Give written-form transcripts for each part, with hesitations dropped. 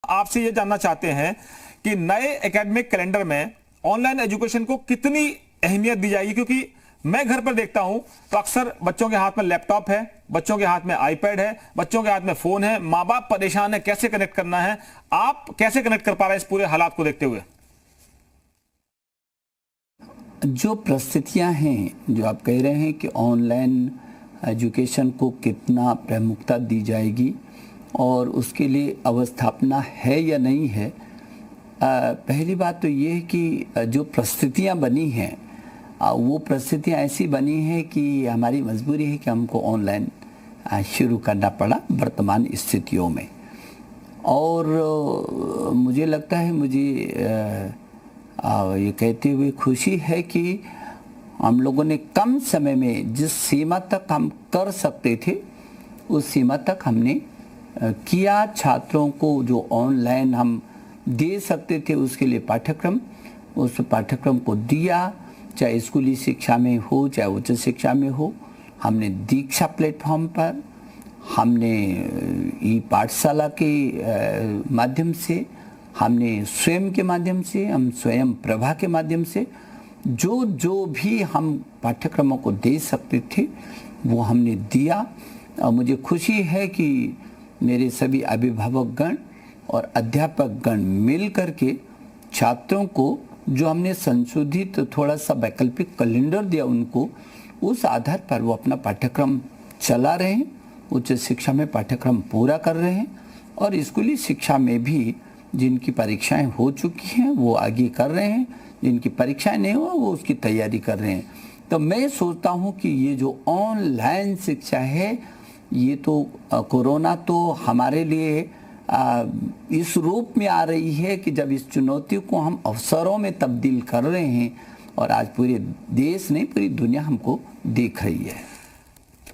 आपसे ये जानना चाहते हैं कि नए एकेडमिक कैलेंडर में ऑनलाइन एजुकेशन को कितनी अहमियत दी जाएगी, क्योंकि मैं घर पर देखता हूं तो अक्सर बच्चों के हाथ में लैपटॉप है, बच्चों के हाथ में आईपैड है, बच्चों के हाथ में फोन है, माँ बाप परेशान है कैसे कनेक्ट करना है। आप कैसे कनेक्ट कर पा रहे हैं इस पूरे हालात को देखते हुए? जो परिस्थितियां हैं, जो आप कह रहे हैं कि ऑनलाइन एजुकेशन को कितना प्रमुखता दी जाएगी और उसके लिए अवस्थापना है या नहीं है। पहली बात तो ये है कि जो परिस्थितियां बनी हैं वो परिस्थितियां ऐसी बनी हैं कि हमारी मजबूरी है कि हमको ऑनलाइन शुरू करना पड़ा वर्तमान स्थितियों में। और मुझे लगता है, मुझे ये कहते हुए खुशी है कि हम लोगों ने कम समय में जिस सीमा तक हम कर सकते थे उस सीमा तक हमने किया। छात्रों को जो ऑनलाइन हम दे सकते थे उसके लिए पाठ्यक्रम, उस पाठ्यक्रम को दिया, चाहे स्कूली शिक्षा में हो चाहे उच्च शिक्षा में हो। हमने दीक्षा प्लेटफॉर्म पर, हमने ई पाठशाला के माध्यम से, हमने स्वयं के माध्यम से, हम स्वयं प्रभा के माध्यम से जो भी हम पाठ्यक्रमों को दे सकते थे वो हमने दिया। और मुझे खुशी है कि मेरे सभी अभिभावकगण और अध्यापकगण मिल करके छात्रों को जो हमने संशोधित थोड़ा सा वैकल्पिक कैलेंडर दिया उनको, उस आधार पर वो अपना पाठ्यक्रम चला रहे हैं, उच्च शिक्षा में पाठ्यक्रम पूरा कर रहे हैं और स्कूली शिक्षा में भी जिनकी परीक्षाएं हो चुकी हैं वो आगे कर रहे हैं, जिनकी परीक्षाएं नहीं हुआ वो उसकी तैयारी कर रहे हैं। तो मैं सोचता हूं कि ये जो ऑनलाइन शिक्षा है ये तो कोरोना तो हमारे लिए इस रूप में आ रही है कि जब इस चुनौती को हम अवसरों में तब्दील कर रहे हैं और आज पूरे देश नहीं पूरी दुनिया हमको देख रही है।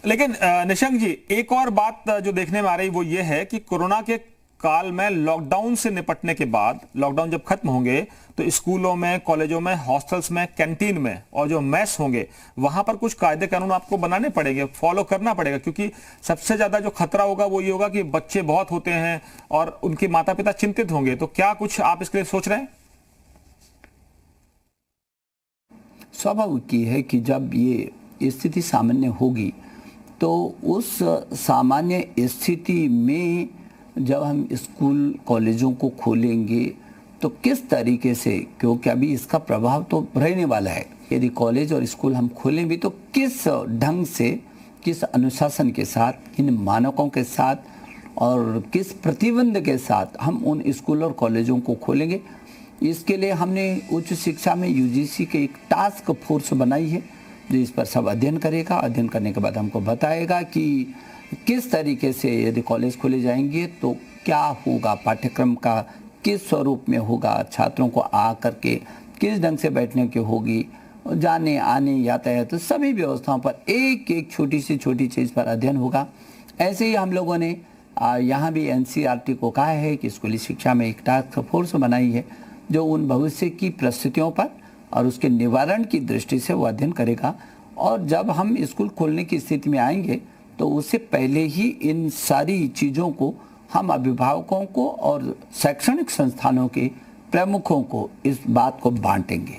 लेकिन निशंक जी, एक और बात जो देखने में आ रही वो ये है कि कोरोना के काल में लॉकडाउन से निपटने के बाद, लॉकडाउन जब खत्म होंगे तो स्कूलों में, कॉलेजों में, हॉस्टल्स में, कैंटीन में और जो मेस होंगे वहां पर कुछ कायदे कानून आपको बनाने पड़ेंगे, फॉलो करना पड़ेगा, क्योंकि सबसे ज्यादा जो खतरा होगा वो ये होगा कि बच्चे बहुत होते हैं और उनके माता पिता चिंतित होंगे। तो क्या कुछ आप इसके लिए सोच रहे हैं? स्वाभाविक की है कि जब ये स्थिति सामान्य होगी तो उस सामान्य स्थिति में जब हम स्कूल कॉलेजों को खोलेंगे तो किस तरीके से, क्योंकि अभी इसका प्रभाव तो रहने वाला है। यदि कॉलेज और स्कूल हम खोलें भी तो किस ढंग से, किस अनुशासन के साथ, किन मानकों के साथ और किस प्रतिबंध के साथ हम उन स्कूल और कॉलेजों को खोलेंगे। इसके लिए हमने उच्च शिक्षा में यूजीसी के एक टास्क फोर्स बनाई है जो इस पर सब अध्ययन करेगा। अध्ययन करने के बाद हमको बताएगा कि किस तरीके से यदि कॉलेज खोले जाएंगे तो क्या होगा, पाठ्यक्रम का किस स्वरूप में होगा, छात्रों को आ करके किस ढंग से बैठने की होगी, जाने आने यातायात तो सभी व्यवस्थाओं पर एक एक छोटी सी छोटी चीज़ पर अध्ययन होगा। ऐसे ही हम लोगों ने यहाँ भी एनसीईआरटी को कहा है कि स्कूली शिक्षा में एक टास्क फोर्स बनाई है जो उन भविष्य की परिस्थितियों पर और उसके निवारण की दृष्टि से वो अध्ययन करेगा। और जब हम स्कूल खोलने की स्थिति में आएंगे तो उससे पहले ही इन सारी चीज़ों को हम अभिभावकों को और शैक्षणिक संस्थानों के प्रमुखों को इस बात को बांटेंगे।